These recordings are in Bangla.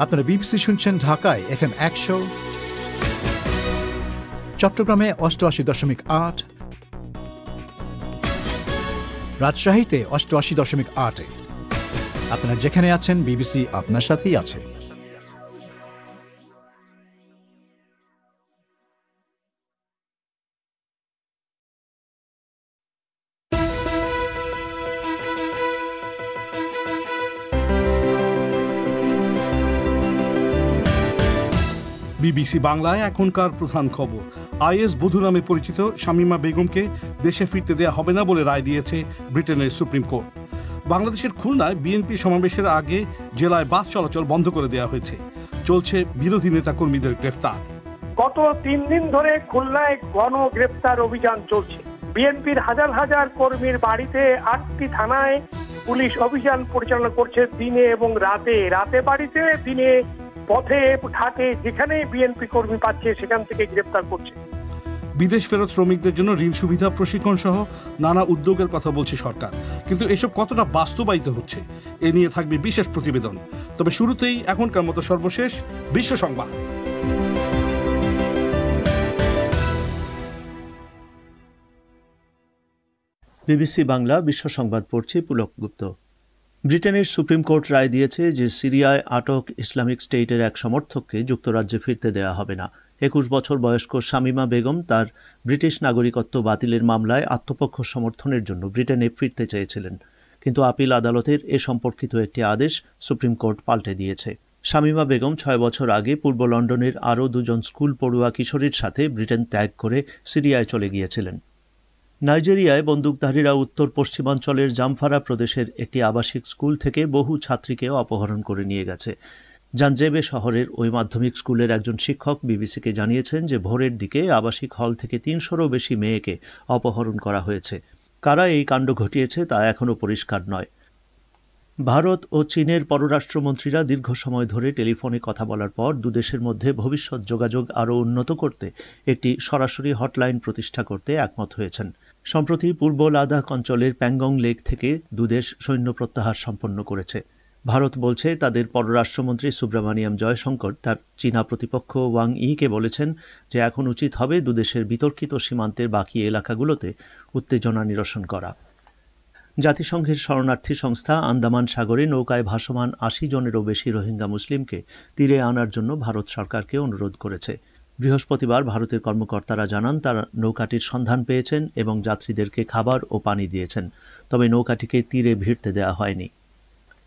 আপনারা বিবিসি শুনছেন ঢাকায় FM 100, চট্টগ্রামে 88.8, রাজশাহীতে 88.8। আপনারা যেখানে আছেন বিবিসি আপনার সাথেই আছে। বিবিসি বাংলায় এখনকার প্রধান খবর। আইএস বধূ নামে পরিচিত শামীমা বেগমকে দেশে ফিরতে দেয়া হবে না বলে রায় দিয়েছে ব্রিটেনের সুপ্রিম কোর্ট। বাংলাদেশের খুলনায় বিএনপি সমাবেশের আগে জেলায় বাস চলাচল বন্ধ করে দেওয়া হয়েছে। চলছে বিরোধী নেতাকর্মীদের গ্রেফতার। গত 3 দিন ধরে খুলনায় গণ গ্রেফতার অভিযান চলছে। বিএনপির হাজার হাজার কর্মীর বাড়িতে 8টি থানায় পুলিশ অভিযান পরিচালনা করছে দিনে এবং রাতে। রাতে বাড়িতে, দিনে পথে ঘাটে, যেখানে বিএনপি কর্মী পাচ্ছে সেখান থেকে গ্রেফতার করছে। বিদেশ ফেরত শ্রমিকদের জন্য ঋণ সুবিধা, প্রশিক্ষণ সহ নানা উদ্যোগের কথা বলছে সরকার, কিন্তু এসব কতটা বাস্তবায়িত হচ্ছে এ নিয়ে থাকবে বিশেষ প্রতিবেদন। তবে শুরুতেই এখনকার মতো সর্বশেষ বিশ্ব সংবাদ। বিবিসি বাংলা বিশ্ব সংবাদ পড়ছে পুলক গুপ্ত। ব্রিটেনের সুপ্রিম কোর্ট রায় দিয়েছে যে সিরিয়ায় আটক ইসলামিক স্টেটের এক সমর্থককে যুক্তরাজ্যে ফিরতে দেয়া হবে না। 21 বছর বয়স্ক শামীমা বেগম তার ব্রিটিশ নাগরিকত্ব বাতিলের মামলায় আত্মপক্ষ সমর্থনের জন্য ব্রিটেনে ফিরতে চেয়েছিলেন, কিন্তু আপিল আদালতের এ সম্পর্কিত একটি আদেশ সুপ্রিম কোর্ট পাল্টে দিয়েছে। শামীমা বেগম 6 বছর আগে পূর্ব লন্ডনের আরও 2জন স্কুল পড়ুয়া কিশোরীর সাথে ব্রিটেন ত্যাগ করে সিরিয়ায় চলে গিয়েছিলেন। নাইজেরিয়ায় বন্দুকধারীরা উত্তর পশ্চিমাঞ্চলের জামফারা প্রদেশের একটি আবাসিক স্কুল থেকে বহু ছাত্রীকেও অপহরণ করে নিয়ে গেছে। জানজেবে শহরের ওই মাধ্যমিক স্কুলের একজন শিক্ষক বিবিসিকে জানিয়েছেন যে ভোরের দিকে আবাসিক হল থেকে 300রও বেশি মেয়েকে অপহরণ করা হয়েছে। কারা এই কাণ্ড ঘটিয়েছে তা এখনও পরিষ্কার নয়। ভারত ও চীনের পররাষ্ট্রমন্ত্রীরা দীর্ঘ সময় ধরে টেলিফোনে কথা বলার পর দুদেশের মধ্যে ভবিষ্যৎ যোগাযোগ আরও উন্নত করতে একটি সরাসরি হটলাইন প্রতিষ্ঠা করতে একমত হয়েছেন। সম্প্রতি পূর্ব লাদাখ অঞ্চলের প্যাংগং লেক থেকে দুদেশ সৈন্য প্রত্যাহার সম্পন্ন করেছে। ভারত বলছে তাদের পররাষ্ট্রমন্ত্রী সুব্রমণিয়াম জয়শঙ্কর তার চীনা প্রতিপক্ষ ওয়াং ইকে বলেছেন যে এখন উচিত হবে দুদেশের বিতর্কিত সীমান্তের বাকি এলাকাগুলোতে উত্তেজনা নিরসন করা। জাতিসংঘের শরণার্থী সংস্থা আন্দামান সাগরে নৌকায় ভাসমান 80 জনেরও বেশি রোহিঙ্গা মুসলিমকে তীরে আনার জন্য ভারত সরকারকে অনুরোধ করেছে। বৃহস্পতিবার ভারতের কর্মকর্তারা জানান তারা নৌকাটির সন্ধান পেয়েছেন এবং যাত্রীদেরকে খাবার ও পানি দিয়েছেন, তবে নৌকাটিকে তীরে ভিড়তে দেওয়া হয়নি।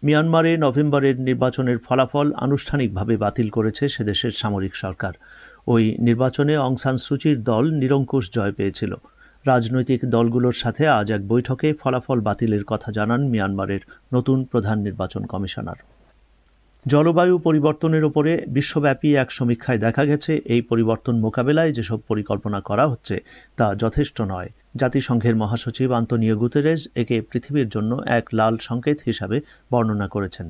মিয়ানমারে নভেম্বরের নির্বাচনের ফলাফল আনুষ্ঠানিকভাবে বাতিল করেছে সেদেশের সামরিক সরকার। ওই নির্বাচনে অং সান সুচির দল নিরঙ্কুশ জয় পেয়েছিল। রাজনৈতিক দলগুলোর সাথে আজ এক বৈঠকে ফলাফল বাতিলের কথা জানান মিয়ানমারের নতুন প্রধান নির্বাচন কমিশনার। জলবায়ু পরিবর্তনের ওপরে বিশ্বব্যাপী এক সমীক্ষায় দেখা গেছে এই পরিবর্তন মোকাবেলায় যেসব পরিকল্পনা করা হচ্ছে তা যথেষ্ট নয়। জাতিসংঘের মহাসচিব আন্তোনিও গুতেরেস একে পৃথিবীর জন্য এক লাল সংকেত হিসাবে বর্ণনা করেছেন।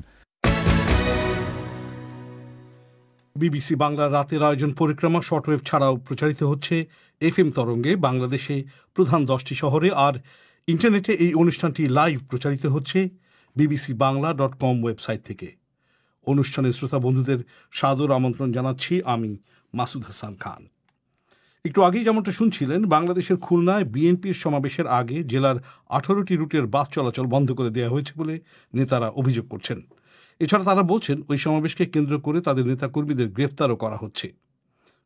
বিবিসি বাংলার রাতের আয়োজন পরিক্রমা শর্টওয়েভ ছাড়াও প্রচারিত হচ্ছে FM তরঙ্গে বাংলাদেশে প্রধান 10টি শহরে, আর ইন্টারনেটে এই অনুষ্ঠানটি লাইভ প্রচারিত হচ্ছে bbcbangla.com ওয়েবসাইট থেকে। অনুষ্ঠানের শ্রোতা বন্ধুদের সাদর আমন্ত্রণ জানাচ্ছি আমি মাসুদ হাসান খান। একটু আগেই যেমনটা শুনছিলেন, বাংলাদেশের খুলনায় বিএনপির সমাবেশের আগে জেলার 18টি রুটের বাস চলাচল বন্ধ করে দেওয়া হয়েছে বলে নেতারা অভিযোগ করছেন। এছাড়া তারা বলছেন ওই সমাবেশকে কেন্দ্র করে তাদের নেতাকর্মীদের গ্রেফতারও করা হচ্ছে।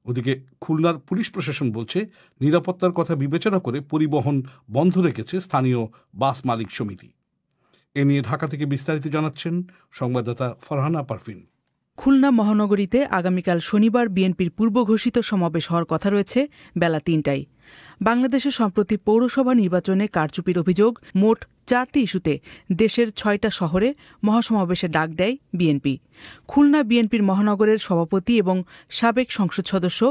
ওদিকে খুলনার পুলিশ প্রশাসন বলছে নিরাপত্তার কথা বিবেচনা করে পরিবহন বন্ধ রেখেছে স্থানীয় বাস মালিক সমিতি। এ নিয়ে ঢাকা থেকে বিস্তারিত জানাচ্ছেন সংবাদদাতা ফারহানা পারভিন। খুলনা মহানগরীতে আগামীকাল শনিবার বিএনপির পূর্ব ঘোষিত সমাবেশ হওয়ার কথা রয়েছে বেলা ৩টায়। বাংলাদেশে সম্প্রতি পৌরসভা নির্বাচনে কারচুপির অভিযোগ মোট 4টি ইস্যুতে দেশের 6টা শহরে মহাসমাবেশে ডাক দেয় বিএনপি। খুলনা বিএনপির মহানগরের সভাপতি এবং সাবেক সংসদ সদস্য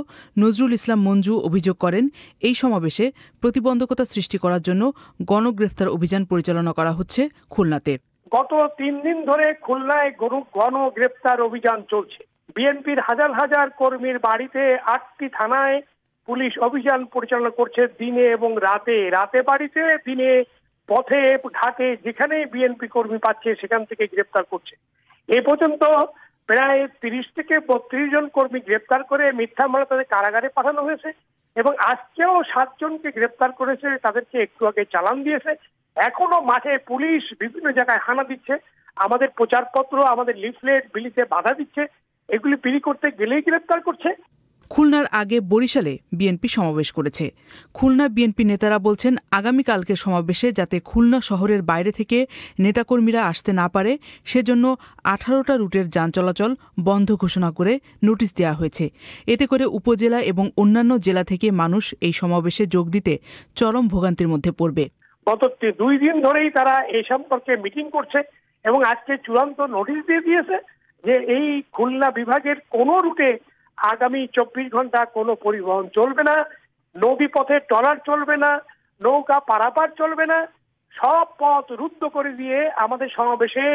নজরুল ইসলাম মঞ্জু অভিযোগ করেন এই সমাবেশে প্রতিবন্ধকতা সৃষ্টি করার জন্য গণগ্রেফতার অভিযান পরিচালনা করা হচ্ছে খুলনাতে। গত 3 দিন ধরে খুলনায় গণ গ্রেফতার অভিযান চলছে। বিএনপির হাজার হাজার কর্মীর বাড়িতে 8টি থানায় পুলিশ অভিযান পরিচালনা করছে দিনে এবং রাতে। রাতে বাড়িতে, দিনে পথে ঘাটে, যেখানে বিএনপি কর্মী পাচ্ছে সেখান থেকে গ্রেফতার করছে। এ পর্যন্ত প্রায় 30 থেকে 32 জন কর্মী গ্রেপ্তার করে মিথ্যা মামলা তাদের কারাগারে পাঠানো হয়েছে এবং আজকেও 7 জনকে গ্রেপ্তার করেছে, তাদেরকে একটু আগে চালান দিয়েছে। এখনো মাঠে পুলিশ বিভিন্ন জায়গায় হানা দিচ্ছে, আমাদের প্রচারপত্র, আমাদের লিফলেট বিলিতে বাধা দিচ্ছে, এগুলি বিলি করতে গেলেই গ্রেপ্তার করছে। খুলনার আগে বরিশালে বিএনপি সমাবেশ করেছে। খুলনা বিএনপি নেতারা বলছেন আগামীকালকের সমাবেশে যাতে খুলনা শহরের বাইরে থেকে নেতাকর্মীরা আসতে না পারে সেজন্য 18টা রুটের যান চলাচল বন্ধ ঘোষণা করে নোটিশ দেওয়া হয়েছে। এতে করে উপজেলা এবং অন্যান্য জেলা থেকে মানুষ এই সমাবেশে যোগ দিতে চরম ভোগান্তির মধ্যে পড়বে। গত 2 দিন ধরেই তারা এই সম্পর্কে মিটিং করছে এবং আজকে চূড়ান্ত নোটিশ দিয়ে দিয়েছে যে এই খুলনা বিভাগের কোনো রুটে আগামী 24 ঘন্টা কোনো পরিবহন চলবে না, নদী পথে ট্রলার চলবে না, নৌকা পারাপার চলবে না, সব পথ রুদ্ধ করে দিয়ে আমাদের সমাবেশে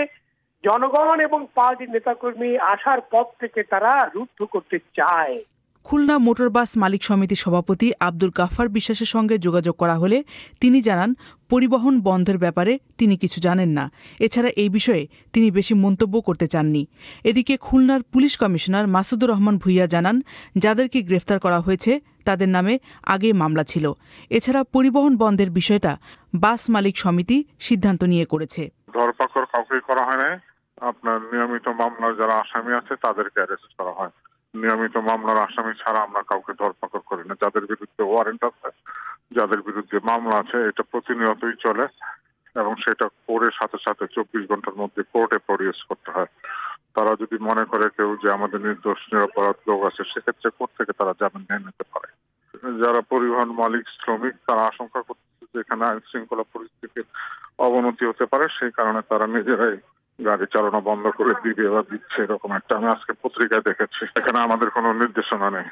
জনগণ এবং পার্টির নেতাকর্মী আসার পথ থেকে তারা রুদ্ধ করতে চায়। খুলনা মোটর বাস মালিক সমিতির সভাপতি আব্দুল গাফফার বিশ্বাসের সঙ্গে যোগাযোগ করা হলে তিনি জানান পরিবহন বন্ধের ব্যাপারে তিনি কিছু জানেন না। এছাড়া এই বিষয়ে তিনি বেশি মন্তব্য করতে চাননি। এদিকে খুলনার পুলিশ কমিশনার মাসুদুর রহমান ভূঁইয়া জানান যাদেরকে গ্রেফতার করা হয়েছে তাদের নামে আগে মামলা ছিল। এছাড়া পরিবহন বন্ধের বিষয়টা বাস মালিক সমিতি সিদ্ধান্ত নিয়ে করেছে। ধরপাকড় কাউকে করা হয় না, আপনার নিয়মিত মামলার যারা আসামি আছে তাদেরকে অ্যারেস্ট করা হয়। নিয়মিত মামলার আসামি ছাড়া আমরা কাউকে ধরপাকড় করি না। যাদের বিরুদ্ধে ওয়ারেন্ট আছে, যাদের বিরুদ্ধে মামলা আছে, এটা প্রতিনিয়তই চলে এবং সেটা করে সাথে সাথে 24 ঘন্টার মধ্যে কোর্টে প্রডিউস করতে হয়। তারা যদি মনে করে কেউ যে আমাদের নির্দোষ নিরপরাধ লোক আছে, সেক্ষেত্রে কোর্ট থেকে তারা জামিন নিয়ে নিতে পারে। যারা পরিবহন মালিক শ্রমিক তারা আশঙ্কা করতেছে যে এখানে আইন শৃঙ্খলা পরিস্থিতির অবনতি হতে পারে, সেই কারণে তারা নিজেরাই গাড়ি চালানো বন্ধ করে দিবে বা দিচ্ছে, এরকম একটা আমি আজকে পত্রিকায় দেখেছি। এখানে আমাদের কোনো নির্দেশনা নেই।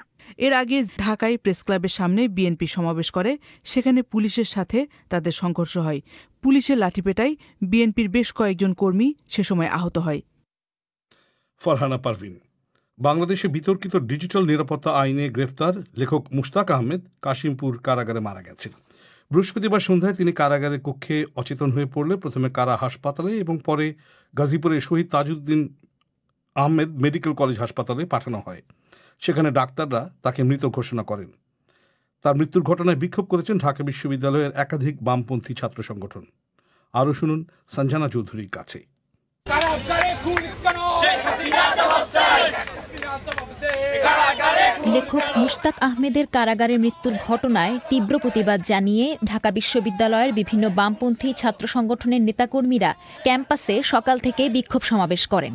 এর আগে ঢাকায় প্রেস ক্লাবের সামনে বিএনপি সমাবেশ করে, সেখানে পুলিশের সাথে তাদের সংঘর্ষ হয়। পুলিশের লাঠিপেটায় বিএনপির বেশ কয়েকজন কর্মী সে সময় আহত হয়। ফারহানা পারভিন। বাংলাদেশে বিতর্কিত ডিজিটাল নিরাপত্তা আইনে গ্রেফতার লেখক মুশতাক আহমেদ কাশিমপুর কারাগারে মারা গেছেন। বৃহস্পতিবার সন্ধ্যায় তিনি কারাগারের কক্ষে অচেতন হয়ে পড়লে প্রথমে কারা হাসপাতালে এবং পরে গাজীপুরের শহীদ তাজউদ্দিন আহমেদ মেডিকেল কলেজ হাসপাতালে পাঠানো হয়। সেখানে ডাক্তাররা তাকে মৃত ঘোষণা করেন। তার মৃত্যুর ঘটনায় বিক্ষোভ করেছেন ঢাকা বিশ্ববিদ্যালয়ের একাধিক বামপন্থী ছাত্র সংগঠন। আরও শুনুন সঞ্জনা চৌধুরীর কাছে। লেখক মুশতাক আহমেদের কারাগারে মৃত্যুর ঘটনায় তীব্র প্রতিবাদ জানিয়ে ঢাকা বিশ্ববিদ্যালয়ের বিভিন্ন বামপন্থী ছাত্র সংগঠনের নেতাকর্মীরা ক্যাম্পাসে সকাল থেকে বিক্ষোভ সমাবেশ করেন।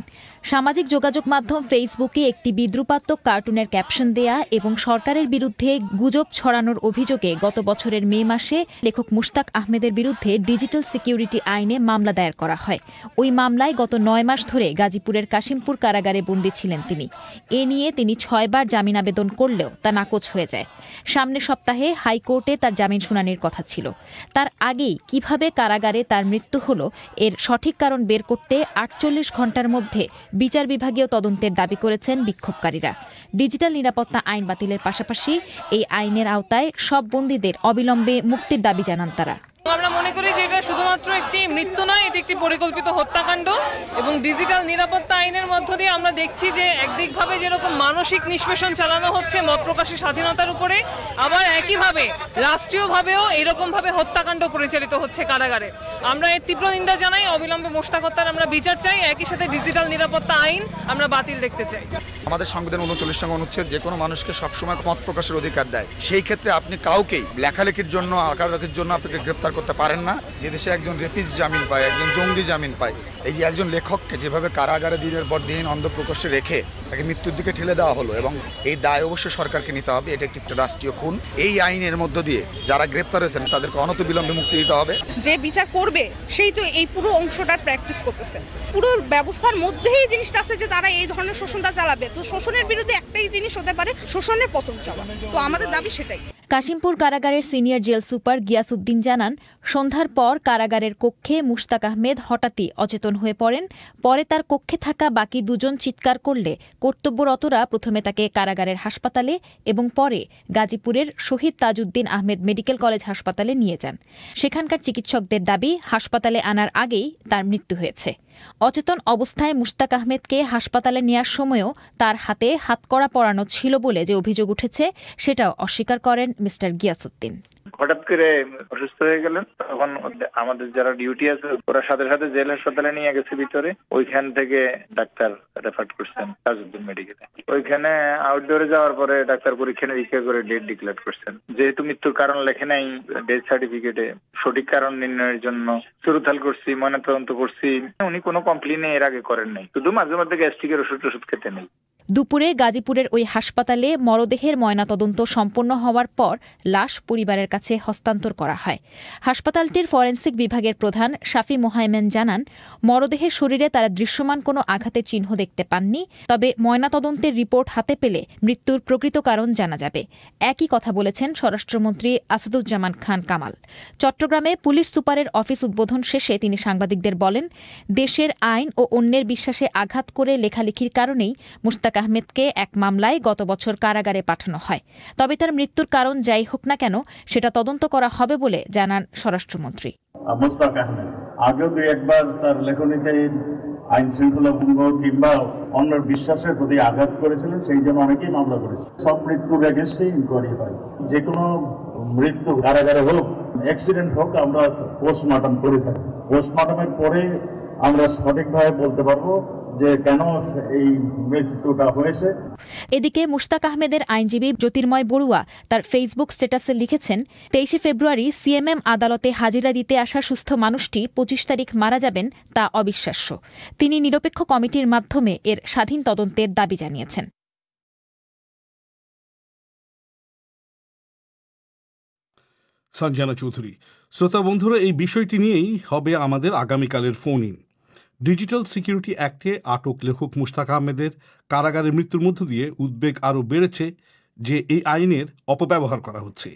সামাজিক যোগাযোগ মাধ্যম ফেসবুকে একটি বিদ্রুপাত্মক কার্টুনের ক্যাপশন দেয়া এবং সরকারের বিরুদ্ধে গুজব ছড়ানোর অভিযোগে গত বছরের মে মাসে লেখক মুশতাক আহমেদের বিরুদ্ধে ডিজিটাল সিকিউরিটি আইনে মামলা দায়ের করা হয়। ওই মামলায় গত 9 মাস ধরে গাজীপুরের কাশিমপুর কারাগারে বন্দী ছিলেন তিনি। এ নিয়ে তিনি 6 বার জামিন আবেদন করলেও তা নাকচ হয়ে যায়। সামনের সপ্তাহে হাইকোর্টে তার জামিন শুনানির কথা ছিল। তার আগেই কিভাবে কারাগারে তার মৃত্যু হলো এর সঠিক কারণ বের করতে 48 ঘন্টার মধ্যে বিচার বিভাগীয় তদন্তের দাবি করেছেন বিক্ষোভকারীরা। ডিজিটাল নিরাপত্তা আইন বাতিলের পাশাপাশি এই আইনের আওতায় সব বন্দীদের অবিলম্বে মুক্তির দাবি জানান তারা। আমরা মনে করি যে এটা শুধুমাত্র একটি মৃত্যু নয়, এটি একটি পরিকল্পিত হত্যাকাণ্ড এবং ডিজিটাল নিরাপত্তা আইনের মধ্য দিয়ে আমরা দেখছি যে একদিকভাবে যেরকম মানসিক নিষ্পেষণ চালানো হচ্ছে মত প্রকাশের স্বাধীনতার উপরে, আবার একইভাবে রাষ্ট্রীয়ভাবেও এরকমভাবে হত্যাকাণ্ড পরিচালিত হচ্ছে কারাগারে। আমরা এর তীব্র নিন্দা জানাই, অবিলম্বে মোশতাক হত্যার আমরা বিচার চাই, একই সাথে ডিজিটাল নিরাপত্তা আইন আমরা বাতিল দেখতে চাই। আমাদের সংবিধান 39 নং অনুচ্ছেদ যে কোনো মানুষকে সবসময় মত প্রকাশের অধিকার দেয়। সেই ক্ষেত্রে আপনি কাউকেই লেখালেখির জন্য আকারের জন্য আপনাকে গ্রেপ্তার করতে পারেন না। যে দেশে একজন রেপিস্ট জামিন পায়, একজন জঙ্গি জামিন পায়, এই যে একজন লেখককে যেভাবে কারাগারে দিনের পর দিন অন্ধপ্রকাশ্যে রেখে তাকে মৃত্যুর দিকে ঠেলে দেওয়া হলো এবং এই দায় অবশ্যই সরকারকে নিতে হবে। এটা একটি রাষ্ট্রীয় খুন। এই আইনের মধ্য দিয়ে যারা গ্রেপ্তার হয়েছেন তাদেরকে অনতিবিলম্বে মুক্তি দিতে হবে। যে বিচার করবে সেই তো এই পুরো অংশটার প্র্যাকটিস করতেছে। পুরো ব্যবস্থার মধ্যেই জিনিসটা আছে যে তারা এই ধরনের শোষণটা চালাবে। তো শোষণের বিরুদ্ধে একটাই জিনিস হতে পারে, শোষণের পতন চাওয়া। তো আমাদের দাবি সেটাই। কাশিমপুর কারাগারের সিনিয়র জেল সুপার গিয়াসউদ্দিন জানান, সন্ধ্যার পর কারাগারের কক্ষে মুশতাক আহমেদ হঠাৎই অচেতন হয়ে পড়েন। পরে তার কক্ষে থাকা বাকি 2 জন চিৎকার করলে কর্তব্যরতরা প্রথমে তাকে কারাগারের হাসপাতালে এবং পরে গাজীপুরের শহীদ তাজউদ্দিন আহমেদ মেডিকেল কলেজ হাসপাতালে নিয়ে যান। সেখানকার চিকিৎসকদের দাবি হাসপাতালে আনার আগেই তার মৃত্যু হয়েছে। অচেতন অবস্থায় মুশতাক আহমেদকে হাসপাতালে নেওয়ার সময়ও তার হাতে হাতকড়া পরানো ছিল বলে যে অভিযোগ উঠেছে সেটাও অস্বীকার করেন মিস্টার গিয়াসউদ্দিন। হঠাৎ করে অসুস্থ হয়ে গেলেন, তখন আমাদের যারা ডিউটি আছে ওরা সাথে সাথে জেল হাসপাতালে নিয়ে গেছে ভিতরে। ওইখান থেকে ডাক্তার রেফার করছেন তাজউদ্দিন মেডিকেলে। ওইখানে আউটডোরে যাওয়ার পরে ডাক্তার পরীক্ষা নিরীক্ষা করে ডেট ডিক্লেয়ার করছেন। যেহেতু মৃত্যুর কারণ লেখে নাই ডেথ সার্টিফিকেটে, সঠিক কারণ নির্ণয়ের জন্য সুরতাল করছি, ময়নাতদন্ত করছি। উনি কোনো কমপ্লেন এর আগে করেন নাই, শুধু মাঝে মধ্যে গ্যাস্ট্রিকের ওষুধ খেতে নেই। দুপুরে গাজীপুরের ওই হাসপাতালে মরদেহের ময়নাতদন্ত সম্পন্ন হওয়ার পর লাশ পরিবারের কাছে হস্তান্তর করা হয়। হাসপাতালটির ফরেনসিক বিভাগের প্রধান শাফি মোহাইমেন জানান, মরদেহের শরীরে তারা দৃশ্যমান কোনো আঘাতের চিহ্ন দেখতে পাননি, তবে ময়নাতদন্তের রিপোর্ট হাতে পেলে মৃত্যুর প্রকৃত কারণ জানা যাবে। একই কথা বলেছেন স্বরাষ্ট্রমন্ত্রী আসাদুজ্জামান খান কামাল। চট্টগ্রামে পুলিশ সুপারের অফিস উদ্বোধন শেষে তিনি সাংবাদিকদের বলেন, দেশের আইন ও অন্যের বিশ্বাসে আঘাত করে লেখালেখির কারণেই মুশতাক আহমেদকে এক মামলায় গত বছর কারাগারে পাঠানো হয়। তবে তার মৃত্যুর কারণ যাই হোক না কেন সেটা তদন্ত করা হবে বলে জানান স্বরাষ্ট্রমন্ত্রী। মুশতাক আহমেদ আগেও একবার তার লেখনীতে আইন শৃঙ্খলা ভঙ্গ কিংবা অন্যের বিশ্বাসের প্রতি আঘাত করেছিলেন, সেই জন্য অনেকেই মামলা করেছে। সব মৃত্যুর এগেইনস্টে ইনকোয়ারি হয়। যে কোনো মৃত্যু কারাগারে হোক, অ্যাক্সিডেন্ট হোক, আমরা পোস্টমর্টম করে থাকি। পোস্টমর্টমের পরে আমরা সঠিকভাবে বলতে পারবো যে কেন এই মৃত্যুটা হয়েছে। এদিকে মুশতাক আহমেদের আইনজীবী জ্যোতির্ময় বড়ুয়া তার ফেসবুক স্ট্যাটাসে লিখেছেন, 23 ফেব্রুয়ারি সিএমএম আদালতে হাজিরা দিতে আসা সুস্থ মানুষটি 25 তারিখ মারা যাবেন, তা অবিশ্বাস্য। তিনি নিরপেক্ষ কমিটির মাধ্যমে এর স্বাধীন তদন্তের দাবি জানিয়েছেন। সঞ্জনা চৌধুরী। শ্রোতা বন্ধুরা, এই বিষয়টি নিয়েই হবে আমাদের আগামীকালের ফোন ইন। ডিজিটাল সিকিউরিটি অ্যাক্টে আটক লেখক মুশতাক আহমেদের কারাগারে মৃত্যুর মধ্য দিয়ে উদ্বেগ আরও বেড়েছে যে এই আইনের অপব্যবহার করা হচ্ছে।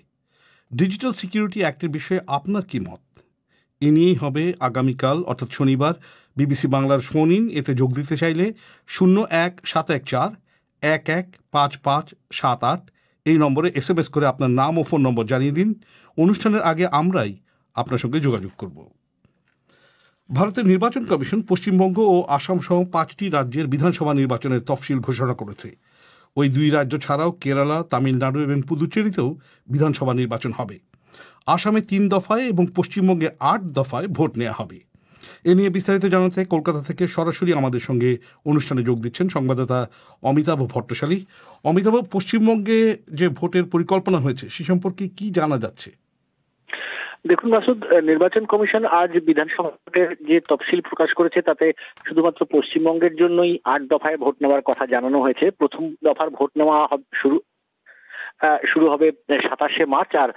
ডিজিটাল সিকিউরিটি অ্যাক্টের বিষয়ে আপনার কি মত? এ নিয়েই হবে আগামীকাল অর্থাৎ শনিবার বিবিসি বাংলার ফোন ইন। এতে যোগ দিতে চাইলে 01-714-115578 এই নম্বরে SMS করে আপনার নাম ও ফোন নম্বর জানিয়ে দিন। অনুষ্ঠানের আগে আমরাই আপনার সঙ্গে যোগাযোগ করব। ভারতের নির্বাচন কমিশন পশ্চিমবঙ্গ ও আসাম সহ 5টি রাজ্যের বিধানসভা নির্বাচনের তফসিল ঘোষণা করেছে। ওই 2 রাজ্য ছাড়াও কেরালা, তামিলনাড়ু এবং পুদুচেরিতেও বিধানসভা নির্বাচন হবে। আসামে 3 দফায় এবং পশ্চিমবঙ্গে 8 দফায় ভোট নেওয়া হবে। এ নিয়ে বিস্তারিত জানাতে কলকাতা থেকে সরাসরি আমাদের সঙ্গে অনুষ্ঠানে যোগ দিচ্ছেন সংবাদদাতা অমিতাভ ভট্টশালী। অমিতাভ, পশ্চিমবঙ্গে যে ভোটের পরিকল্পনা হয়েছে সে সম্পর্কে কি জানা যাচ্ছে? দেখুন মাসুদ, নির্বাচন কমিশন আজ বিধানসভা ভোটের যে তফসিল প্রকাশ করেছে তাতে শুধুমাত্র পশ্চিমবঙ্গের জন্যই 8 দফায় ভোট নেওয়ার কথা জানানো হয়েছে। প্রথম দফার ভোট নেওয়া শুরু হবে 27শে মার্চ, আর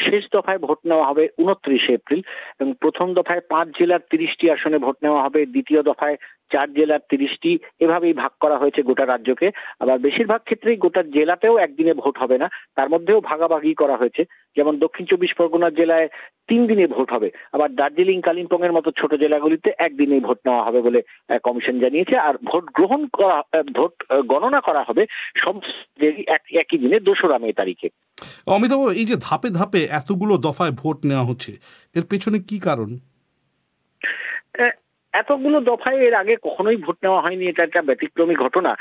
শেষ দফায় ভোট নেওয়া হবে 29শে এপ্রিল। এবং প্রথম দফায় 5 জেলার 30টি আসনে ভোট নেওয়া হবে, দ্বিতীয় দফায় 4 জেলার 30টি, এভাবেই ভাগ করা হয়েছে গোটা রাজ্যকে। আবার বেশিরভাগ ক্ষেত্রেই গোটা জেলাতেও একদিনে ভোট হবে না, তার মধ্যেও ভাগাভাগি করা হয়েছে। যেমন দক্ষিণ 24 পরগনা জেলায় 3 দিনে ভোট হবে, আবার দার্জিলিং, কালিম্পং এর মতো ছোট জেলাগুলিতে একদিনেই ভোট নেওয়া হবে বলে কমিশন জানিয়েছে। আর ভোট গণনা করা হবে সব একই দিনে 2রা মে তারিখে। অমিতাভ, এই যে ধাপে ধাপে এতগুলো দফায় ভোট নেওয়া হচ্ছে, এর পেছনে কি কারণ? এতগুলো দফায় এর আগে কখনোই ভোট নেওয়া হয়নি, এটা একটা ব্যতিক্রমী ঘটনা।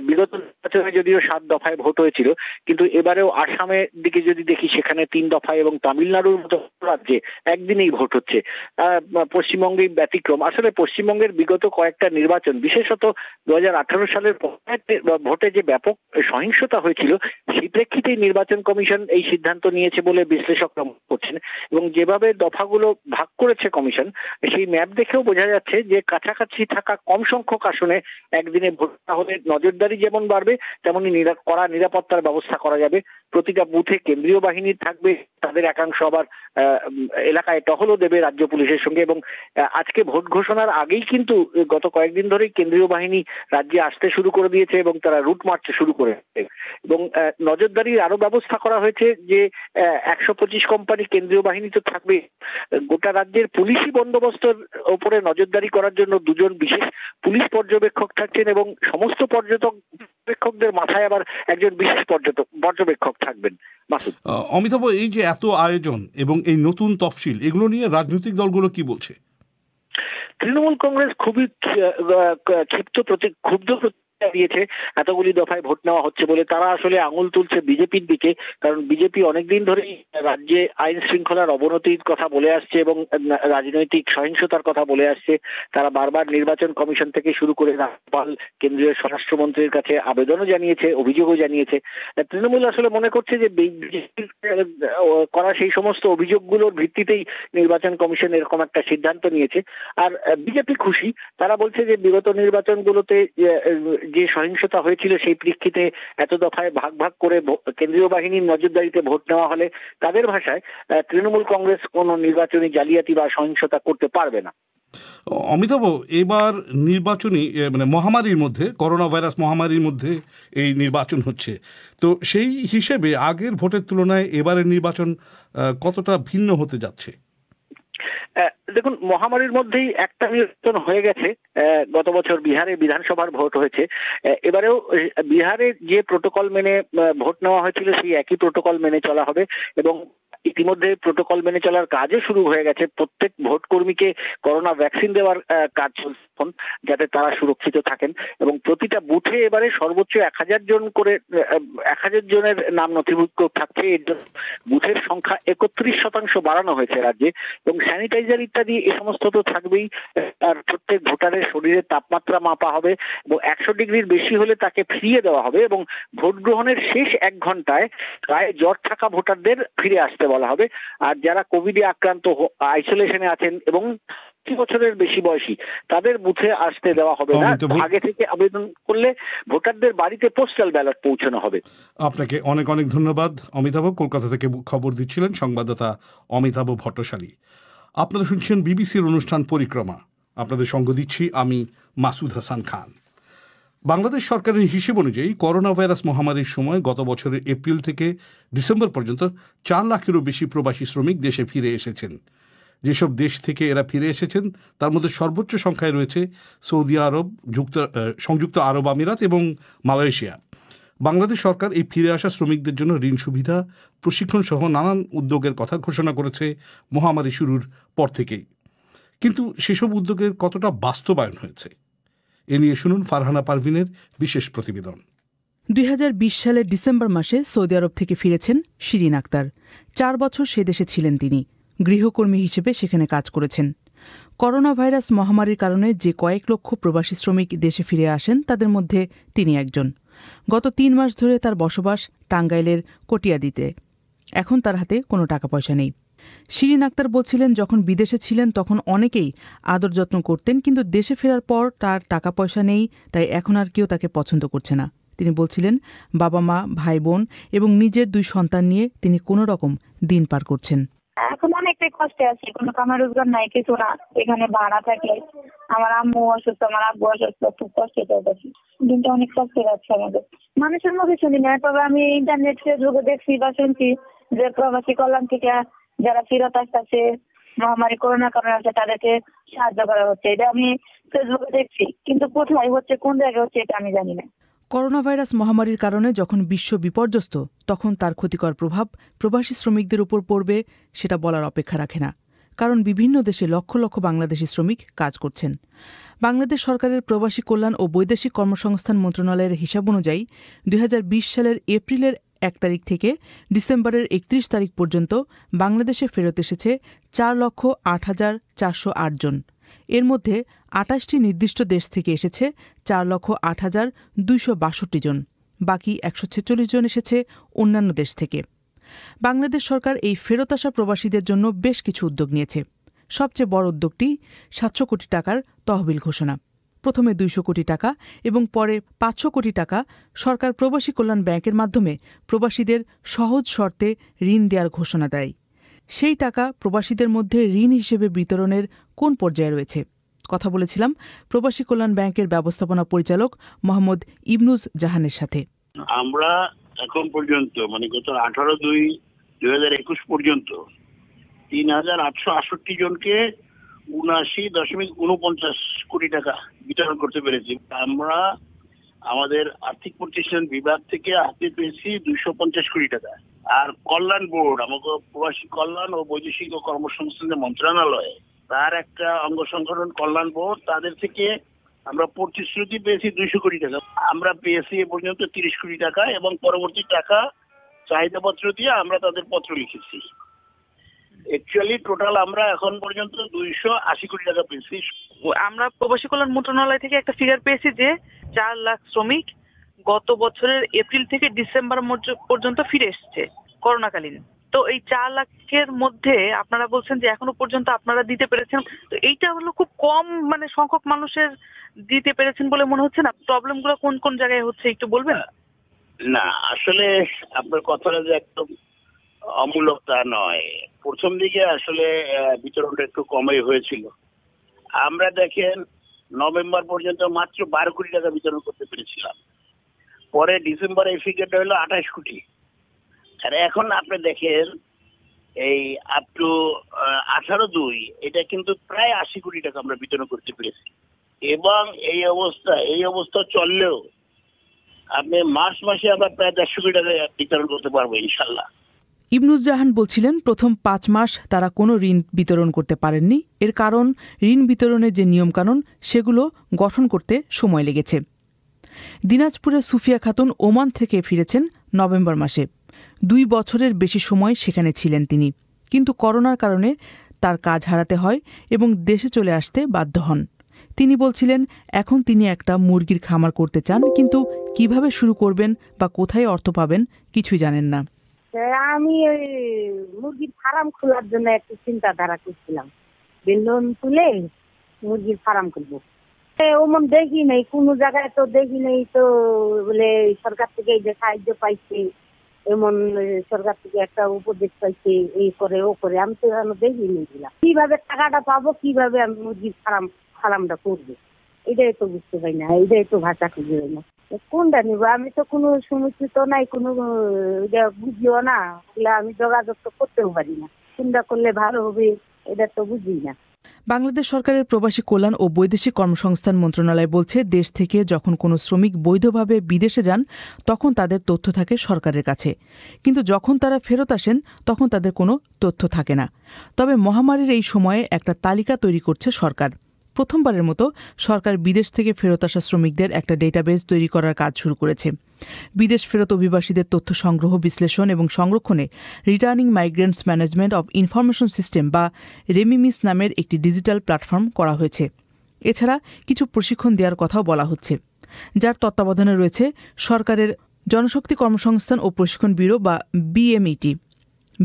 বিগত নির্বাচনে যদিও 7 দফায় ভোট হয়েছিল, কিন্তু এবারেও আসামের দিকে যদি দেখি সেখানে 3 দফায় এবং তামিলনাড়ুর মতো রাজ্যে একদিনেই ভোট হচ্ছে। পশ্চিমবঙ্গে ব্যতিক্রম। আসলে পশ্চিমবঙ্গের বিগত কয়েকটা নির্বাচন, বিশেষত 2018 সালের ভোটে যে ব্যাপক সহিংসতা হয়েছিল, সেই প্রেক্ষিতেই নির্বাচন কমিশন এই সিদ্ধান্ত নিয়েছে বলে বিশ্লেষকরা মনে করছেন। এবং যেভাবে দফাগুলো ভাগ করেছে কমিশন, সেই ম্যাপ দেখেও বোঝা যাচ্ছে যে কাছাকাছি থাকা কম সংখ্যক আসনে একদিনে ভোট হলে নজরদারি যেমন বাড়বে, তেমনি কড়া নিরাপত্তার ব্যবস্থা করা যাবে। প্রতিটা বুথে কেন্দ্রীয় বাহিনী থাকবে, তাদের একাংশ আবার এলাকায় টহলও দেবে রাজ্য পুলিশের সঙ্গে। এবং আজকে ভোট ঘোষণার আগেই কিন্তু গত কয়েকদিন ধরেই কেন্দ্রীয় বাহিনী রাজ্যে আসতে শুরু করে দিয়েছে এবং তারা রুট মার্চ শুরু করেছে। এবং নজরদারির আরো ব্যবস্থা করা হয়েছে যে 125 কোম্পানি কেন্দ্রীয় বাহিনী তো থাকবে, গোটা রাজ্যের পুলিশি বন্দোবস্তের ওপরে নজরদারি করার জন্য 2 জন বিশেষ পুলিশ পর্যবেক্ষক থাকছেন এবং সমস্ত পর্যবেক্ষকদের মাথায় আবার একজন বিশেষ পর্যবেক্ষক থাকবেন। মাসুদ, অমিতাভ, এই যে এত আয়োজন এবং এই নতুন তফসিল, এগুলো নিয়ে রাজনৈতিক দলগুলো কি বলছে? তৃণমূল কংগ্রেস খুবই ক্ষুব্ধ দিয়েছে এতগুলি দফায় ভোট নেওয়া হচ্ছে বলে। তারা আসলে আঙুল তুলছে বিজেপির দিকে, কারণ বিজেপি অনেকদিন ধরেই রাজ্যে আইন শৃঙ্খলার অবনতির কথা বলে আসছে এবং রাজনৈতিক সহিংসতার কথা বলে আসছে। তারা বারবার নির্বাচন কমিশন থেকে শুরু করে রাজ্যপাল, কেন্দ্রীয় স্বরাষ্ট্রমন্ত্রীর কাছে আবেদনও জানিয়েছে, অভিযোগও জানিয়েছে। তৃণমূল আসলে মনে করছে যে বিজেপির করা সেই সমস্ত অভিযোগগুলোর ভিত্তিতেই নির্বাচন কমিশন এরকম একটা সিদ্ধান্ত নিয়েছে। আর বিজেপি খুশি, তারা বলছে যে বিগত নির্বাচনগুলোতে যে সহিংসতা হয়েছিল সেই প্রেক্ষিতে এত দফায় ভাগ ভাগ করে কেন্দ্রীয় বাহিনীর নজরদারিতে ভোট নেওয়া হলে তাদের ভাষায় তৃণমূল কংগ্রেস কোনো নির্বাচনী জালিয়াতি বা সহিংসতা করতে পারবে না। অমিতাভ, এবার নির্বাচনী মানে মহামারীর মধ্যে, করোনা ভাইরাস মহামারীর মধ্যে এই নির্বাচন হচ্ছে, তো সেই হিসেবে আগের ভোটের তুলনায় এবারের নির্বাচন কতটা ভিন্ন হতে যাচ্ছে? দেখুন, মহামারীর মধ্যেই একটা নির্বাচন হয়ে গেছে। গত বছর বিহারে বিধানসভার ভোট হয়েছে। এবারেও বিহারে যে প্রোটোকল মেনে ভোট নেওয়া হয়েছিল সেই একই প্রোটোকল মেনে চলা হবে এবং ইতিমধ্যে প্রোটোকল মেনে চলার কাজও শুরু হয়ে গেছে। প্রত্যেক ভোট কর্মীকে করোনা ভ্যাকসিন দেওয়ার কাজ চলছে যাতে তারা সুরক্ষিত থাকেন এবং প্রতিটা বুথে এবারে সর্বোচ্চ 1000 জন করে 1000 জনের নাম নথিভুক্ত থাকছে। এর জন্য বুথের সংখ্যা 31% বাড়ানো হয়েছে রাজ্যে এবং স্যানিটাইজার ইত্যাদি এ সমস্ত তো থাকবেই। আর প্রত্যেক ভোটারের শরীরের তাপমাত্রা মাপা হবে এবং 100 ডিগ্রির বেশি হলে তাকে ফিরিয়ে দেওয়া হবে এবং ভোট গ্রহণের শেষ 1 ঘন্টায় গায়ে জ্বর থাকা ভোটারদের ফিরে আসতে বলা হবে। আর যারা কোভিডে আক্রান্ত আইসোলেশনে আছেন এবং 30 বছরের বেশি বয়সী তাদের বুথে আসতে দেওয়া হবে না। আগে থেকে আবেদন করলে ভোটারদের বাড়িতে পোস্টাল ব্যালট পৌঁছানো হবে। আপনাকে অনেক অনেক ধন্যবাদ অমিতাভ। কলকাতা থেকে খবর দিচ্ছিলেন সংবাদদাতা অমিতাভ ভট্টশালী। আপনারা শুনছেন বিবিসির অনুষ্ঠান পরিক্রমা। আপনাদের সঙ্গ দিচ্ছি আমি মাসুদ হাসান খান। বাংলাদেশ সরকারের হিসেব অনুযায়ী করোনা ভাইরাস মহামারীর সময় গত বছরের এপ্রিল থেকে ডিসেম্বর পর্যন্ত 4 লাখেরও বেশি প্রবাসী শ্রমিক দেশে ফিরে এসেছেন। যেসব দেশ থেকে এরা ফিরে এসেছেন তার মধ্যে সর্বোচ্চ সংখ্যায় রয়েছে সৌদি আরব, সংযুক্ত আরব আমিরাত এবং মালয়েশিয়া। বাংলাদেশ সরকার এই ফিরে আসা শ্রমিকদের জন্য ঋণ সুবিধা, প্রশিক্ষণ সহ নানান উদ্যোগের কথা ঘোষণা করেছে মহামারী শুরুর পর থেকেই। কিন্তু সেসব উদ্যোগের কতটা বাস্তবায়ন হয়েছে এ নিয়ে শুনুন ফারহানা পারভিনের বিশেষ প্রতিবেদন। 2020 সালের ডিসেম্বর মাসে সৌদি আরব থেকে ফিরেছেন শিরিন আক্তার। 4 বছর সে দেশে ছিলেন তিনি। গৃহকর্মী হিসেবে সেখানে কাজ করেছেন। করোনা ভাইরাস মহামারীর কারণে যে কয়েক লক্ষ প্রবাসী শ্রমিক দেশে ফিরে আসেন তাদের মধ্যে তিনি একজন। গত 3 মাস ধরে তার বসবাস টাঙ্গাইলের কটিয়াদিতে। এখন তার হাতে কোনো টাকা পয়সা নেই। শিরিন আক্তার বলছিলেন, যখন বিদেশে ছিলেন তখন অনেকেই আদর যত্ন করতেন, কিন্তু দেশে ফেরার পর তার টাকা পয়সা নেই, তাই এখন আর কেউ তাকে পছন্দ করছে না। তিনি বলছিলেন, বাবা মা, ভাই বোন এবং নিজের 2 সন্তান নিয়ে তিনি কোনো রকম দিন পার করছেন। এখন অনেকটাই কষ্টে আছি, কোনো কামার রোজগার নাই, কিছু না। এখানে ভাড়া থাকে, আমার আম্মু অসুস্থ, আমার আব্বু অসুস্থ, খুব কষ্টে চলতেছি। দিনটা অনেক কষ্টে যাচ্ছে আমাদের। মানুষের মুখে শুনি না, তবে আমি ইন্টারনেট ফেসবুকে দেখছি বা শুনছি যে প্রবাসী কল্যাণ থেকে যারা ফেরত আসতেছে মহামারী করোনার কারণে আছে তাদেরকে সাহায্য করা হচ্ছে। এটা আমি ফেসবুকে দেখছি, কিন্তু কোথায় হচ্ছে, কোন জায়গায় হচ্ছে, এটা আমি জানি না। করোনা ভাইরাস মহামারীর কারণে যখন বিশ্ব বিপর্যস্ত, তখন তার ক্ষতিকর প্রভাব প্রবাসী শ্রমিকদের উপর পড়বে সেটা বলার অপেক্ষা রাখে না। কারণ বিভিন্ন দেশে লক্ষ লক্ষ বাংলাদেশি শ্রমিক কাজ করছেন। বাংলাদেশ সরকারের প্রবাসী কল্যাণ ও বৈদেশিক কর্মসংস্থান মন্ত্রণালয়ের হিসাব অনুযায়ী 2020 সালের এপ্রিলের 1 তারিখ থেকে ডিসেম্বরের 31 তারিখ পর্যন্ত বাংলাদেশে ফেরত এসেছে 4,08,408 জন। এর মধ্যে 28টি নির্দিষ্ট দেশ থেকে এসেছে 4,08,262 জন। বাকি 146 জন এসেছে অন্যান্য দেশ থেকে। বাংলাদেশ সরকার এই ফেরত আসা প্রবাসীদের জন্য বেশ কিছু উদ্যোগ নিয়েছে। সবচেয়ে বড় উদ্যোগটি 700 কোটি টাকার তহবিল ঘোষণা। প্রথমে 200 কোটি টাকা এবং পরে 500 কোটি টাকা সরকার প্রবাসী কল্যাণ ব্যাংকের মাধ্যমে প্রবাসীদের সহজ শর্তে ঋণ দেওয়ার ঘোষণা দেয়। সেই টাকা প্রবাসীদের মধ্যে ঋণ হিসেবে বিতরণের কোন পর্যায়ে রয়েছে কথা বলেছিলাম প্রবাসী কল্যাণ ব্যাংকের ব্যবস্থাপনা পরিচালক মোহাম্মদ ইবনুজ জাহানের সাথে। আমরা এখন পর্যন্ত মানে গত 18/2/2021 পর্যন্ত 3,868 জনকে 79.49 কোটি টাকা বিতরণ করতে পেরেছি। আমরা আমাদের আর্থিক প্রতিষ্ঠান বিভাগ থেকে হাতে পেয়েছি 250 কোটি টাকা। আর কল্যাণ বোর্ড, আমাকে প্রবাসী কল্যাণ ও বৈদেশিক ও কর্মসংস্থান মন্ত্রণালয়ে তার একটা অঙ্গ সংগঠন কল্যাণ বোর্ড, তাদের থেকে আমরা প্রতিশ্রুতি পেয়েছি 200 কোটি টাকা। আমরা পেয়েছি এ পর্যন্ত 30 কোটি টাকা এবং পরবর্তী টাকা চাহিদাপত্র দিয়ে আমরা তাদের পত্র লিখেছি। অ্যাকচুয়ালি টোটাল আমরা এখন পর্যন্ত 280 কোটি টাকা পেয়েছি। আমরা প্রবাসী কল্যাণ মন্ত্রণালয় থেকে একটা ফিগার পেয়েছি যে 4 লাখ শ্রমিক গত বছরের এপ্রিল থেকে ডিসেম্বর পর্যন্ত ফিরে এসেছে করোনাকালীন। তো এই 4 লাখের মধ্যে আপনারা বলছেন যে এখনো পর্যন্ত আপনারা দিতে পেরেছেন, তো এইটা হলো খুব কম সংখ্যক মানুষের দিতে পেরেছেন বলে মনে হচ্ছে না? প্রবলেমগুলো কোন কোন জায়গায় হচ্ছে একটু বলবেন? না, আসলে আপনার কথাটা যে একদম অমূলক তা নয়। প্রথম দিকে আসলে বিতরণটা একটু কমই হয়েছিল। আমরা দেখেন নভেম্বর পর্যন্ত মাত্র 12 কোটি টাকা বিতরণ করতে পেরেছিলাম। পরে ডিসেম্বরে এই ফিগারটা হলো 28 কোটি। আর এখন আপনি দেখেন এই আপ টু 18/2 এটা কিন্তু প্রায় 80 কোটি টাকা আমরা বিতরণ করতে পেরেছি। এবং এই অবস্থা চললেও আপনি মার্চ মাসে আমরা প্রায় 150 কোটি টাকা বিতরণ করতে পারবো ইনশাল্লাহ। ইবনুজ্জাহান বলছিলেন প্রথম 5 মাস তারা কোনো ঋণ বিতরণ করতে পারেননি। এর কারণ ঋণ বিতরণের যে নিয়মকানুন সেগুলো গঠন করতে সময় লেগেছে। দিনাজপুরের সুফিয়া খাতুন ওমান থেকে ফিরেছেন নভেম্বর মাসে। 2 বছরের বেশি সময় সেখানে ছিলেন তিনি, কিন্তু করোনার কারণে তার কাজ হারাতে হয় এবং দেশে চলে আসতে বাধ্য হন। তিনি বলছিলেন এখন তিনি একটা মুরগির খামার করতে চান, কিন্তু কিভাবে শুরু করবেন বা কোথায় অর্থ পাবেন কিছুই জানেন না। আমি ওই মুরগির ফার্ম খোলার জন্য একটু চিন্তাধারা করছিলাম, লোন তুলে মুরগির ফার্ম করবো। ওমন দেখি নেই, কোনো জায়গায় তো দেখি নেই তো বলে সরকার থেকে এই যে সাহায্য পাইছে, এমন সরকার থেকে একটা উপদেশ পাইছে, এই করে ও করে। আমি তো এখনো দেখি নেই কিভাবে টাকাটা পাবো, কিভাবে আমি মুরগির ফার্মটা করবো, এটাই তো বুঝতে পারি না, এটাই তো ভাষা খুঁজে পাই না। কোনটা নিবো? আমি তো কোনো সমুচিত নাই, কোনো বুঝিও না, আমি যোগাযোগ তো করতেও পারি না। কোনটা করলে ভালো হবে এটা তো বুঝি না। বাংলাদেশ সরকারের প্রবাসী কল্যাণ ও বৈদেশিক কর্মসংস্থান মন্ত্রণালয় বলছে, দেশ থেকে যখন কোনো শ্রমিক বৈধভাবে বিদেশে যান তখন তাদের তথ্য থাকে সরকারের কাছে, কিন্তু যখন তারা ফেরত আসেন তখন তাদের কোনো তথ্য থাকে না। তবে মহামারীর এই সময়ে একটা তালিকা তৈরি করছে সরকার। প্রথমবারের মতো সরকার বিদেশ থেকে ফেরত আসা শ্রমিকদের একটা ডেটাবেস তৈরি করার কাজ শুরু করেছে। বিদেশ ফেরত অভিবাসীদের তথ্য সংগ্রহ, বিশ্লেষণ এবং সংরক্ষণে returning migrants management of information system বা রেমিমিস নামের একটি ডিজিটাল প্ল্যাটফর্ম করা হয়েছে। এছাড়া কিছু প্রশিক্ষণ দেওয়ার কথাও বলা হচ্ছে, যার তত্ত্বাবধানে রয়েছে সরকারের জনশক্তি কর্মসংস্থান ও প্রশিক্ষণ ব্যুরো বা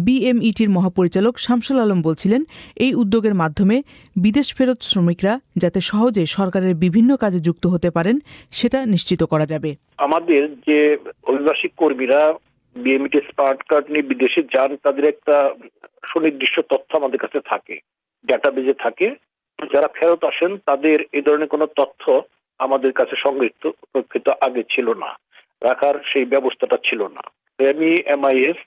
বিএমইটির মহাপরিচালক শামসুল আলম বলছিলেন, এই উদ্যোগের মাধ্যমে বিদেশ ফেরত শ্রমিকরা যাতে সহজে সরকারের বিভিন্ন কাজে যুক্ত হতে পারেন সেটা নিশ্চিত করা যাবে। আমাদের যে অভিবাসী কর্মীরা বিএমইটি স্মার্ট কার্ড নিয়ে বিদেশে যান, তাদের একটা সুনির্দিষ্ট তথ্য আমাদের কাছে থাকে, ডেটাবেজে থাকে। যারা ফেরত আসেন তাদের এই ধরনের কোনো তথ্য আমাদের কাছে সংরক্ষিত আগে ছিল না, রাখার সেই ব্যবস্থাটা ছিল না। এমআইএস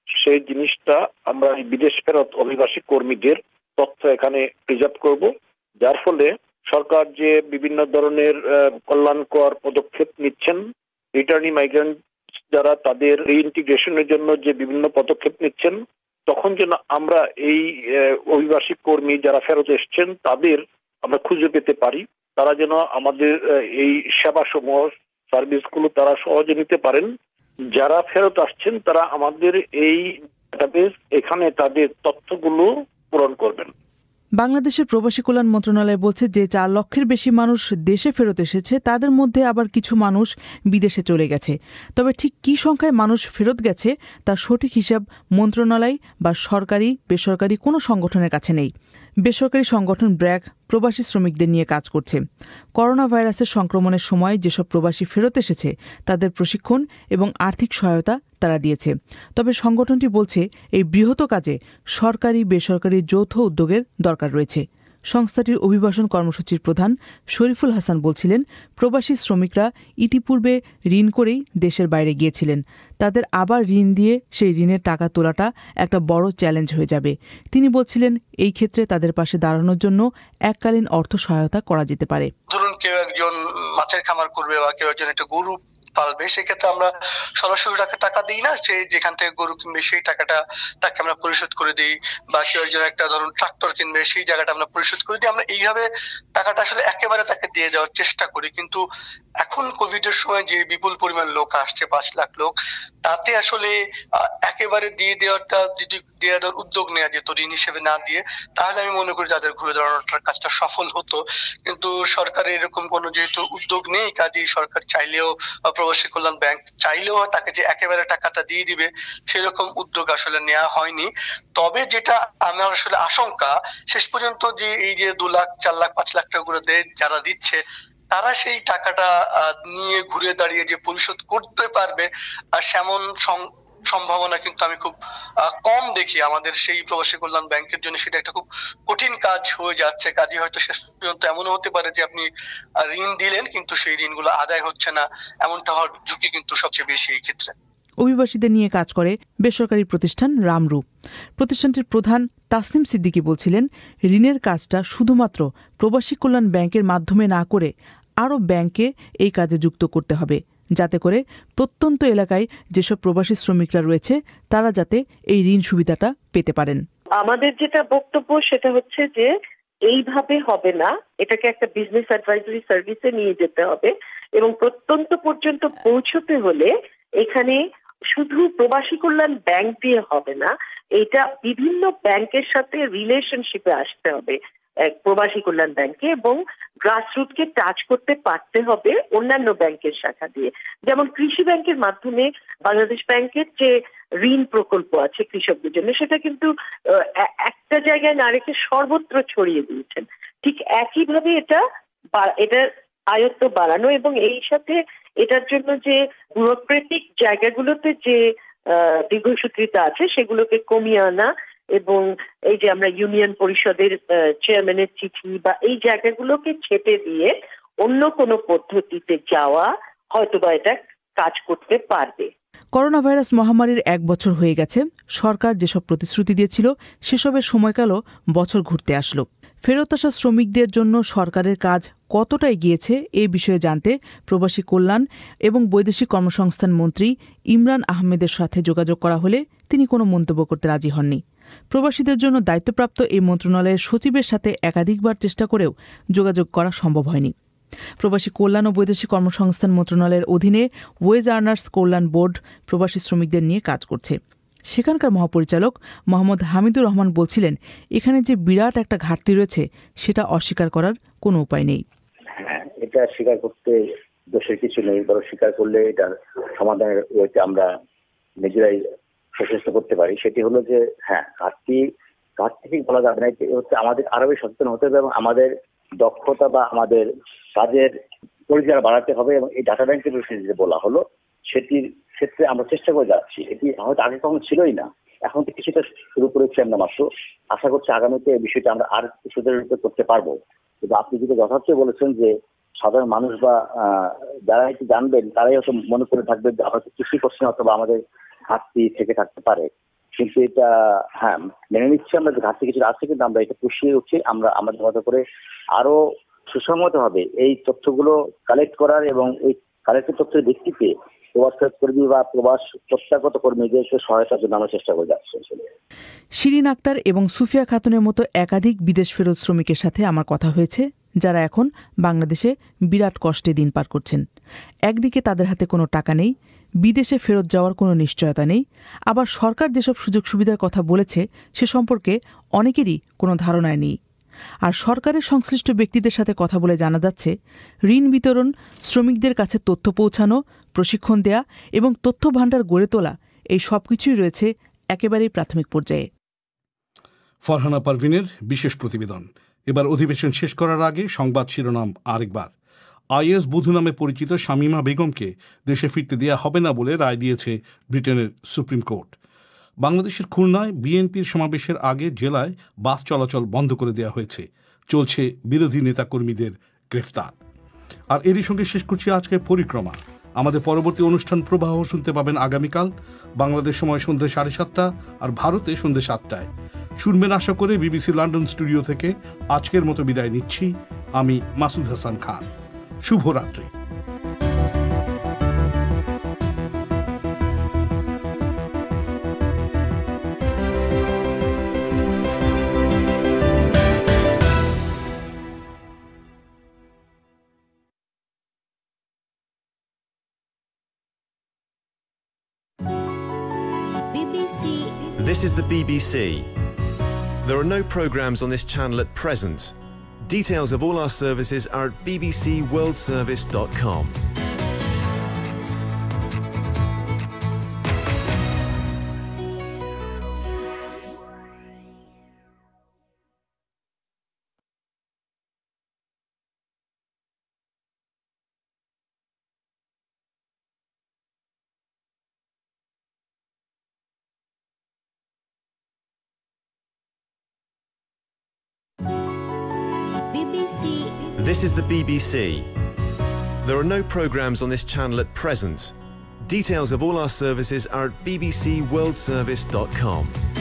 সেই জিনিসটা আমরা বিদেশ ফেরত অভিবাসী কর্মীদের তথ্য এখানে প্রিজার্ভ করব, যার ফলে সরকার যে বিভিন্ন ধরনের কল্যাণকর পদক্ষেপ নিচ্ছেন, রিটার্নিং মাইগ্রেন্ট যারা তাদের রিইন্টিগ্রেশনের জন্য যে বিভিন্ন পদক্ষেপ নিচ্ছেন, তখন যেন আমরা এই অভিবাসী কর্মী যারা ফেরত এসছেন তাদের আমরা খুঁজে পেতে পারি, তারা যেন আমাদের এই সেবা সমূহ সার্ভিসগুলো তারা সহজে নিতে পারেন। যারা ফেরত আসছেন তারা আমাদের এই ডেটাবেস এখানে তাদের তথ্যগুলো পূরণ করবেন। বাংলাদেশের প্রবাসী কল্যাণ মন্ত্রণালয় বলছে যে 4 লক্ষের বেশি মানুষ দেশে ফেরত এসেছে, তাদের মধ্যে আবার কিছু মানুষ বিদেশে চলে গেছে। তবে ঠিক কী সংখ্যায় মানুষ ফেরত গেছে তার সঠিক হিসাব মন্ত্রণালয় বা সরকারি বেসরকারি কোনো সংগঠনের কাছে নেই। বেসরকারি সংগঠন ব্র্যাক প্রবাসী শ্রমিকদের নিয়ে কাজ করছে। করোনা ভাইরাসের সংক্রমণের সময় যেসব প্রবাসী ফেরত এসেছে তাদের প্রশিক্ষণ এবং আর্থিক সহায়তা তারা দিয়েছে। তবে সংগঠনটি বলছে এই বৃহৎ কাজে সরকারি বেসরকারি যৌথ উদ্যোগের দরকার রয়েছে। সংস্থাটির অভিবাসন কর্মসূচির প্রধান শরীফুল হাসান বলছিলেন, প্রবাসী শ্রমিকরা ইতিপূর্বে ঋণ করেই দেশের বাইরে গিয়েছিলেন, তাদের আবার ঋণ দিয়ে সেই ঋণের টাকা তোলাটা একটা বড় চ্যালেঞ্জ হয়ে যাবে। তিনি বলছিলেন, এই ক্ষেত্রে তাদের পাশে দাঁড়ানোর জন্য এককালীন অর্থ সহায়তা করা যেতে পারে। ধরুন কেউ একজন মাছের খামার করবে বা কেউ একজন একটা গরু পালবে, সেক্ষেত্রে আমরা সরাসরি তাকে টাকা দিই না, সে যেখান থেকে গরু কিনবে সেই টাকাটা তাকে আমরা পরিশোধ করে দিই, বা কেউ একজন একটা ধরুন ট্রাক্টর কিনবে সেই জায়গাটা আমরা পরিশোধ করে দিই। আমরা এইভাবে টাকাটা আসলে একেবারে তাকে দিয়ে যাওয়ার চেষ্টা করি। কিন্তু এখন কোভিড এর সময় যে বিপুল পরিমাণ লোক আসছে, 5 লাখ লোক, তাতে আসলে একেবারে দিয়ে দেওয়াটা, যদি দিয়ে দেওয়ার উদ্যোগ নেওয়া যেত ঋণ হিসেবে না দিয়ে, তাহলে আমি মনে করি তাদের ঘুরে দাঁড়ানোটার কাজটা সফল হতো। কিন্তু সরকারের এরকম কোনো যেহেতু উদ্যোগ নেই, কাজেই সরকার চাইলেও, প্রবাসী কল্যাণ ব্যাংক চাইলেও তাকে যে একেবারে টাকাটা দিয়ে দিবে সেরকম উদ্যোগ আসলে নেওয়া হয়নি। তবে যেটা আমার আসলে আশঙ্কা, শেষ পর্যন্ত যে এই যে 2 লাখ 4 লাখ 5 লাখ টাকা করে যারা দিচ্ছে, তারা সেই টাকাটা নিয়ে ঘুরে দাঁড়িয়ে যে পরিশোধ করতে পারবে আর সেমন সম্ভাবনা কিন্তু আমি খুব কম দেখি। আমাদের সেই প্রবাসী কল্যাণ ব্যাংকের জন্য সেটা একটা খুব কঠিন কাজ হয়ে যাচ্ছে। কাজে হয়তো শেষ পর্যন্ত এমনও হতে পারে যে আপনি ঋণ দিলেন কিন্তু সেই ঋণগুলো আদায় হচ্ছে না, এমনটা হওয়ার ঝুঁকি কিন্তু সবচেয়ে বেশি এই ক্ষেত্রে। অভিবাসীদের নিয়ে কাজ করে বেসরকারি প্রতিষ্ঠান রামরু। প্রতিষ্ঠানটির প্রধান তাসনিম সিদ্দিকী বলছিলেন, ঋণের কাজটা শুধুমাত্র প্রবাসী কল্যাণ ব্যাংকের মাধ্যমে না করে আরও ব্যাংকে এই কাজে যুক্ত করতে হবে, যাতে করে প্রত্যন্ত এলাকায় যেসব প্রবাসী শ্রমিকরা রয়েছে তারা যাতে এই ঋণ সুবিধাটা পেতে পারেন। আমাদের যেটা বক্তব্য সেটা হচ্ছে যে এইভাবে হবে না, এটাকে একটা বিজনেস অ্যাডভাইজরি সার্ভিসে নিয়ে যেতে হবে এবং প্রত্যন্ত পর্যন্ত পৌঁছতে হলে এখানে শুধু প্রবাসী কল্যাণ ব্যাংক দিয়ে হবে না, এটা বিভিন্ন ব্যাংকের সাথে রিলেশনশিপে আসতে হবে প্রবাসী কল্যাণ ব্যাংকে, এবং গ্রাসরুটকে টাচ করতে পারতে হবে অন্যান্য ব্যাংকের শাখা দিয়ে। যেমন কৃষি ব্যাংকের মাধ্যমে বাংলাদেশ ব্যাংকের যে ঋণ প্রকল্প আছে কৃষকদের জন্য, সেটা কিন্তু একটা জায়গায় না রেখে সর্বত্র ছড়িয়ে দিয়েছেন। ঠিক একইভাবে এটার আয়ত্ত বাড়ানো এবং এই সাথে এটার জন্য যে ব্যুরোক্রেটিক জায়গাগুলোতে যে দীর্ঘসূত্রিতা আছে সেগুলোকে কমিয়ে আনা, এবং এই যে আমরা ইউনিয়ন পরিষদের চেয়ারম্যানের চিঠি বা এই জায়গাগুলোকে ছেটে দিয়ে অন্য কোনো পদ্ধতিতে যাওয়া, হয়তোবা এটা কাজ করতে পারবে। করোনা ভাইরাস মহামারীর 1 বছর হয়ে গেছে। সরকার যেসব প্রতিশ্রুতি দিয়েছিল সেসবের সময়কালও বছর ঘুরতে আসলো। ফেরত আসা শ্রমিকদের জন্য সরকারের কাজ কতটা এগিয়েছে এই বিষয়ে জানতে প্রবাসী কল্যাণ এবং বৈদেশিক কর্মসংস্থান মন্ত্রী ইমরান আহমেদের সাথে যোগাযোগ করা হলে তিনি কোনো মন্তব্য করতে রাজি হননি। প্রবাসীদের জন্য দায়িত্বপ্রাপ্ত এই মন্ত্রণালয়ের সচিবের সাথে একাধিকবার চেষ্টা করেও যোগাযোগ করা সম্ভব হয়নি। প্রবাসী কল্যাণ ও বৈদেশিক কর্মসংস্থান মন্ত্রণালয়ের অধীনে ওয়েজ আর্নার্স কল্যাণ বোর্ড প্রবাসী শ্রমিকদের নিয়ে কাজ করছে। সেখানকার মহাপরিচালক মোহাম্মদ হামিদুর রহমান বলছিলেন, এখানে যে বিরাট একটা ঘাটতি রয়েছে সেটা অস্বীকার করার কোনো উপায় নেই। হ্যাঁ, এটা স্বীকার করতে দোষের কিছু নেই, বরং স্বীকার করলে এটার সমাধানের ওয়েতে আমরা নিজেরাই সচেষ্ট করতে পারি। সেটি হলো যে হ্যাঁ, ঘাটতি ঠিক বলা যাবে না, হচ্ছে আমাদের আরো সচেতন হতে হবে এবং আমাদের দক্ষতা বা আমাদের কাজের পরিচয় বাড়াতে হবে, এবং এই ডাটা ব্যাংকের বিষয়ে যে বলা হলো সেটির ক্ষেত্রে আমরা চেষ্টা করে যাচ্ছি। এটি হয়তো আগে কখনো ছিলই না, এখন তো কিছুটা শুরু করেছি আমরা মাত্র। আশা করছি আগামীতে এই বিষয়টা আমরা আর সুদৃঢ় করতে পারবো। কিন্তু আপনি যেটা যথার্থ বলেছেন যে সাধারণ মানুষ বা যারা একটু জানবেন তারাই হয়তো মনে করে থাকবে যে হয়তো কৃষি কোশ্চেন অথবা আমাদের ঘাটতি থেকে থাকতে পারে, কিন্তু এটা হ্যাঁ মেনে নিচ্ছি আমরা যে ঘাটতি কিছু আছে, কিন্তু আমরা এটা পুষিয়ে উঠছি। আমরা আমাদের মতো করে আরো সুসংহত হবে এই তথ্যগুলো কালেক্ট করার, এবং এই কালেক্টেড তথ্যের ভিত্তিতে প্রবাস কর্মী বা প্রবাস প্রত্যাগত কর্মীদেরকে সহায়তার জন্য আমরা চেষ্টা করে যাচ্ছি। শিরিন আক্তার এবং সুফিয়া খাতুনের মতো একাধিক বিদেশ ফেরত শ্রমিকের সাথে আমার কথা হয়েছে, যারা এখন বাংলাদেশে বিরাট কষ্টে দিন পার করছেন। একদিকে তাদের হাতে কোনো টাকা নেই, বিদেশে ফেরত যাওয়ার কোনো নিশ্চয়তা নেই, আবার সরকার যেসব সুযোগ সুবিধার কথা বলেছে সে সম্পর্কে অনেকেরই কোনো ধারণায় নেই। আর সরকারের সংশ্লিষ্ট ব্যক্তিদের সাথে কথা বলে জানা যাচ্ছে, ঋণ বিতরণ, শ্রমিকদের কাছে তথ্য পৌঁছানো, প্রশিক্ষণ দেয়া এবং তথ্য ভাণ্ডার গড়ে তোলা, এই সবকিছুই রয়েছে একেবারেই প্রাথমিক পর্যায়ে। ফারহানা পারভিনের বিশেষ প্রতিবেদন। এবার অধিবেশন শেষ করার আগে সংবাদ শিরোনাম আরেকবার। আইএস বধূ নামে পরিচিত শামীমা বেগমকে দেশে ফিরতে দেওয়া হবে না বলে রায় দিয়েছে ব্রিটেনের সুপ্রিম কোর্ট। বাংলাদেশের খুলনায় বিএনপির সমাবেশের আগে জেলায় বাস চলাচল বন্ধ করে দেওয়া হয়েছে। চলছে বিরোধী নেতাকর্মীদের গ্রেফতার। আর এরই সঙ্গে শেষ করছি আজকের পরিক্রমা। আমাদের পরবর্তী অনুষ্ঠান প্রবাহ শুনতে পাবেন আগামীকাল বাংলাদেশ সময় সন্ধ্যে 7:30 আর ভারতে সন্ধ্যে 7টায়। শুনবেন আশা করে বিবিসি লন্ডন স্টুডিও থেকে। আজকের মতো বিদায় নিচ্ছি আমি মাসুদ হাসান খান। শুভরাত্রি। This is the BBC. There are no programmes on this channel at present. Details of all our services are at bbcworldservice.com. This is the BBC. There are no programmes on this channel at present. Details of all our services are at bbcworldservice.com.